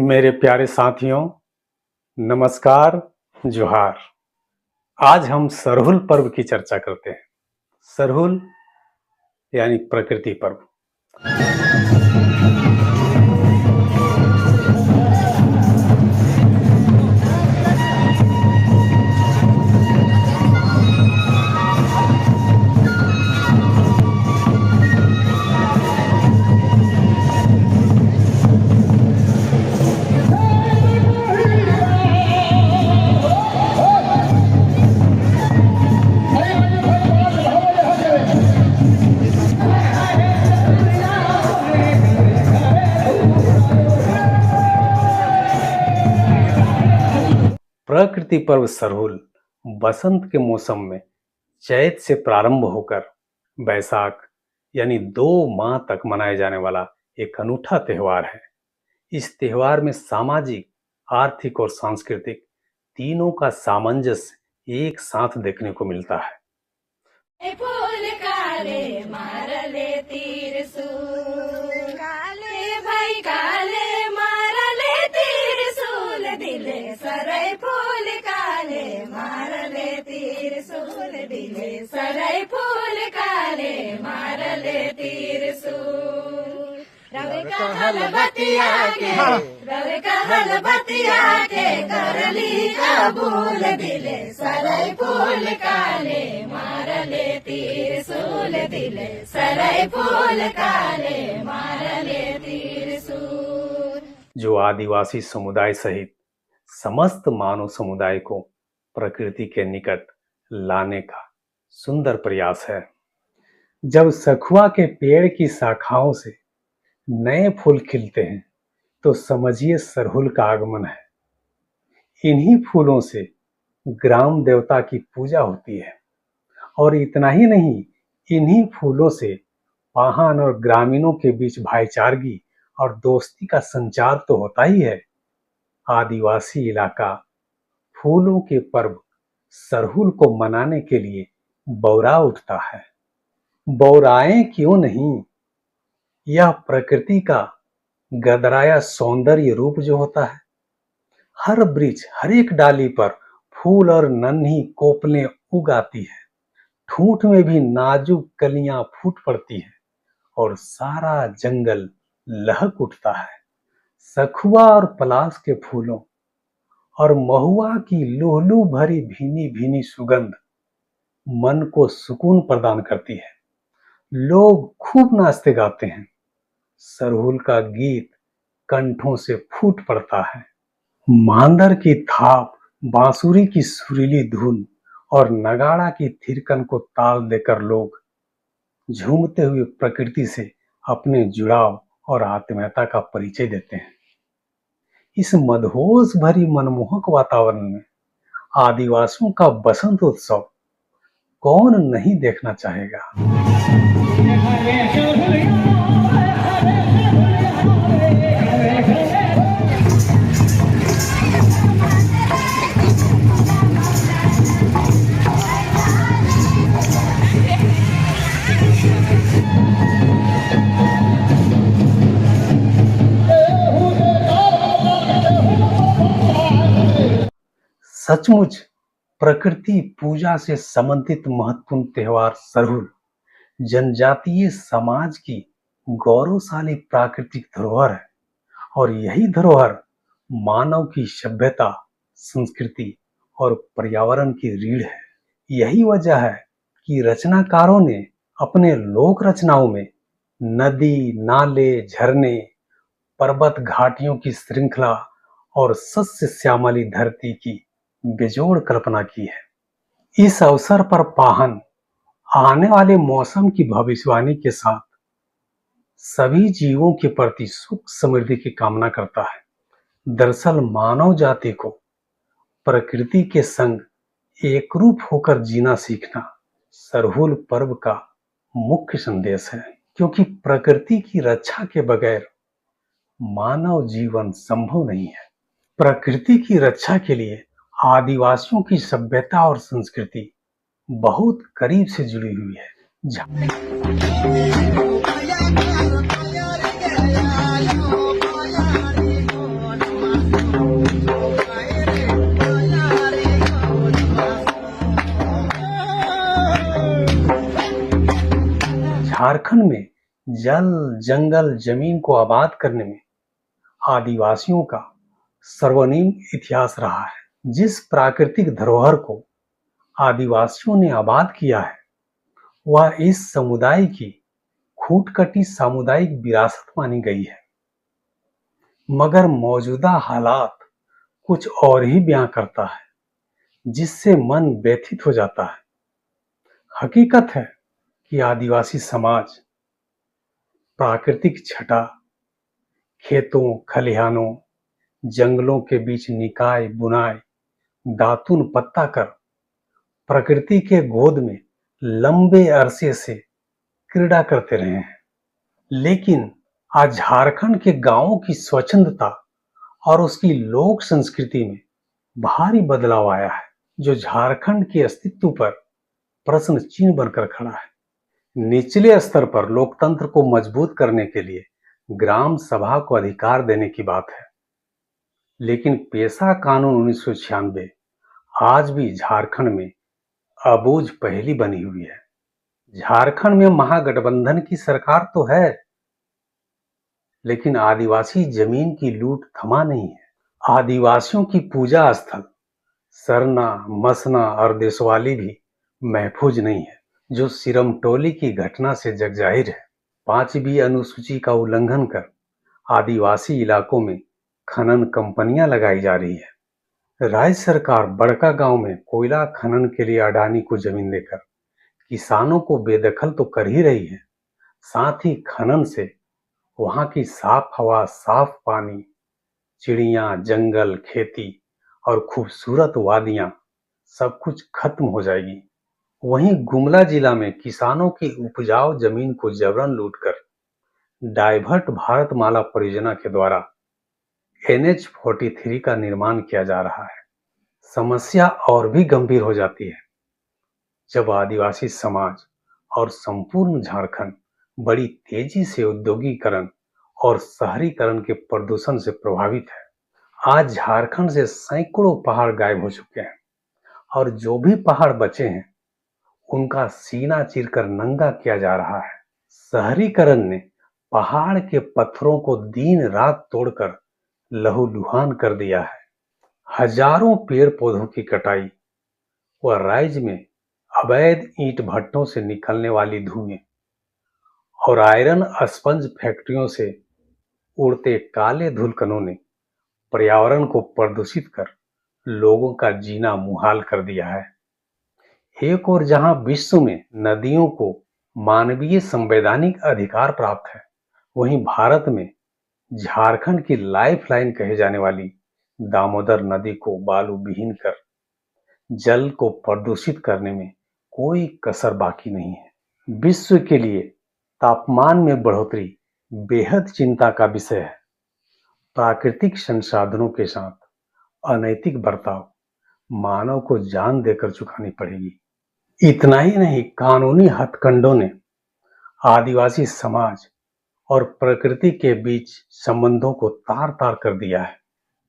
मेरे प्यारे साथियों, नमस्कार, जोहार। आज हम सरहुल पर्व की चर्चा करते हैं। सरहुल यानी प्रकृति पर्व। प्रकृति पर्व सरहुल बसंत के मौसम में चैत से प्रारंभ होकर बैसाख यानी 2 माह तक मनाया जाने वाला एक अनूठा त्योहार है। इस त्योहार में सामाजिक, आर्थिक और सांस्कृतिक तीनों का सामंजस्य एक साथ देखने को मिलता है। फूल काले मारले त्रिशूल, काले भाई काले मारले त्रिशूल, दिले सरई फूल काले मारले त्रिशूल, दिले सरई फूल काले मारले त्रिशूल। रवे कहल बतिया के करली कबूल, दिले सरई फूल काले मारले त्रिशूल, दिले सरई फूल काले मारले त्रिशूल। जो आदिवासी समुदाय सहित समस्त मानव समुदाय को प्रकृति के निकट लाने का सुंदर प्रयास है। जब सखुआ के पेड़ की शाखाओं से नए फूल खिलते हैं तो समझिए सरहुल का आगमन है। इन्हीं फूलों से ग्राम देवता की पूजा होती है और इतना ही नहीं, इन्हीं फूलों से पाहन और ग्रामीणों के बीच भाईचारगी और दोस्ती का संचार तो होता ही है। आदिवासी इलाका फूलों के पर्व सरहुल को मनाने के लिए बौरा उठता है। बौराएं क्यों नहीं, यह प्रकृति का गदराया सौंदर्य रूप जो होता है। हर वृक्ष, हर एक डाली पर फूल और नन्ही कोपलें उग आती है। ठूंठ में भी नाजुक कलियां फूट पड़ती है और सारा जंगल लहक उठता है। सखुआ और पलाश के फूलों और महुआ की लूहलू भरी भीनी भीनी सुगंध मन को सुकून प्रदान करती है। लोग खूब नाचते गाते हैं। सरहुल का गीत कंठों से फूट पड़ता है। मांदर की थाप, बांसुरी की सुरीली धुन और नगाड़ा की थिरकन को ताल देकर लोग झूमते हुए प्रकृति से अपने जुड़ाव और आत्मीयता का परिचय देते हैं। इस मदहोश भरी मनमोहक वातावरण में आदिवासियों का बसंत उत्सव कौन नहीं देखना चाहेगा। सचमुच प्रकृति पूजा से संबंधित महत्वपूर्ण त्योहार सरहुल जनजातीय समाज की गौरवशाली प्राकृतिक धरोहर है और यही धरोहर मानव की सभ्यता, संस्कृति और पर्यावरण की रीढ़ है। यही वजह है कि रचनाकारों ने अपने लोक रचनाओं में नदी, नाले, झरने, पर्वत घाटियों की श्रृंखला और सस्य श्यामली धरती की बेजोड़ कल्पना की है। इस अवसर पर पाहन आने वाले मौसम की भविष्यवाणी के साथ सभी जीवों के प्रति सुख समृद्धि की कामना करता है। दरअसल मानव जाति को प्रकृति के संग एकरूप होकर जीना सीखना सरहुल पर्व का मुख्य संदेश है, क्योंकि प्रकृति की रक्षा के बगैर मानव जीवन संभव नहीं है। प्रकृति की रक्षा के लिए आदिवासियों की सभ्यता और संस्कृति बहुत करीब से जुड़ी हुई है। झारखंड में जल, जंगल, जमीन को आबाद करने में आदिवासियों का सर्वनीम इतिहास रहा है। जिस प्राकृतिक धरोहर को आदिवासियों ने आबाद किया है, वह इस समुदाय की खूंटकटी सामुदायिक विरासत मानी गई है। मगर मौजूदा हालात कुछ और ही बयां करता है, जिससे मन व्यथित हो जाता है। हकीकत है कि आदिवासी समाज प्राकृतिक छटा, खेतों, खलिहानों, जंगलों के बीच निकाय बुनाई, दातुन पत्ता कर प्रकृति के गोद में लंबे अरसे से क्रीड़ा करते रहे हैं। लेकिन आज झारखंड के गांवों की स्वच्छंदता और उसकी लोक संस्कृति में भारी बदलाव आया है, जो झारखंड के अस्तित्व पर प्रश्न चिन्ह बनकर खड़ा है। निचले स्तर पर लोकतंत्र को मजबूत करने के लिए ग्राम सभा को अधिकार देने की बात है, लेकिन पेशा कानून 1996 आज भी झारखंड में अबूझ पहेली बनी हुई है। झारखंड में महागठबंधन की सरकार तो है, लेकिन आदिवासी जमीन की लूट थमा नहीं है। आदिवासियों की पूजा स्थल सरना, मसना और देशवाली भी महफूज नहीं है, जो सिरमटोली की घटना से जगजाहिर है। 5वीं अनुसूची का उल्लंघन कर आदिवासी इलाकों में खनन कंपनियां लगाई जा रही है। राज्य सरकार बड़का गांव में कोयला खनन के लिए अडानी को जमीन देकर किसानों को बेदखल तो कर ही रही है, साथ ही खनन से वहां की साफ हवा, साफ पानी, चिड़िया, जंगल, खेती और खूबसूरत वादियां सब कुछ खत्म हो जाएगी। वहीं गुमला जिला में किसानों की उपजाऊ जमीन को जबरन लूटकर डाइवर्ट भारतमाला परियोजना के द्वारा NH-43 का निर्माण किया जा रहा है। समस्या और भी गंभीर हो जाती है जब आदिवासी समाज और संपूर्ण झारखंड बड़ी तेजी से औद्योगिकरण और शहरीकरण के प्रदूषण से प्रभावित है। आज झारखंड से सैकड़ों पहाड़ गायब हो चुके हैं और जो भी पहाड़ बचे हैं उनका सीना चीरकर नंगा किया जा रहा है। शहरीकरण ने पहाड़ के पत्थरों को दिन रात तोड़कर लहूलुहान कर दिया है। हजारों पेड़ पौधों की कटाई व राज्य में अवैध ईंट भट्टों से निकलने वाली धुएं और आयरन स्पंज फैक्ट्रियों से उड़ते काले धुलकनों ने पर्यावरण को प्रदूषित कर लोगों का जीना मुहाल कर दिया है। एक और जहां विश्व में नदियों को मानवीय संवैधानिक अधिकार प्राप्त है, वहीं भारत में झारखंड की लाइफलाइन कहे जाने वाली दामोदर नदी को बालू विहीन कर जल को प्रदूषित करने में कोई कसर बाकी नहीं है। विश्व के लिए तापमान में बढ़ोतरी बेहद चिंता का विषय है। प्राकृतिक संसाधनों के साथ अनैतिक बर्ताव मानव को जान देकर चुकानी पड़ेगी। इतना ही नहीं, कानूनी हथकंडों ने आदिवासी समाज और प्रकृति के बीच संबंधों को तार तार कर दिया है।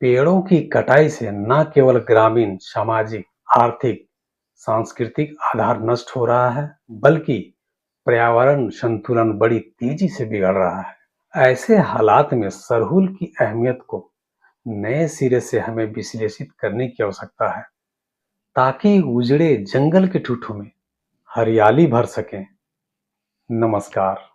पेड़ों की कटाई से न केवल ग्रामीण, सामाजिक, आर्थिक, सांस्कृतिक आधार नष्ट हो रहा है, बल्कि पर्यावरण संतुलन बड़ी तेजी से बिगड़ रहा है। ऐसे हालात में सरहुल की अहमियत को नए सिरे से हमें विश्लेषित करने की आवश्यकता है, ताकि उजड़े जंगल के ठूठों में हरियाली भर सके। नमस्कार।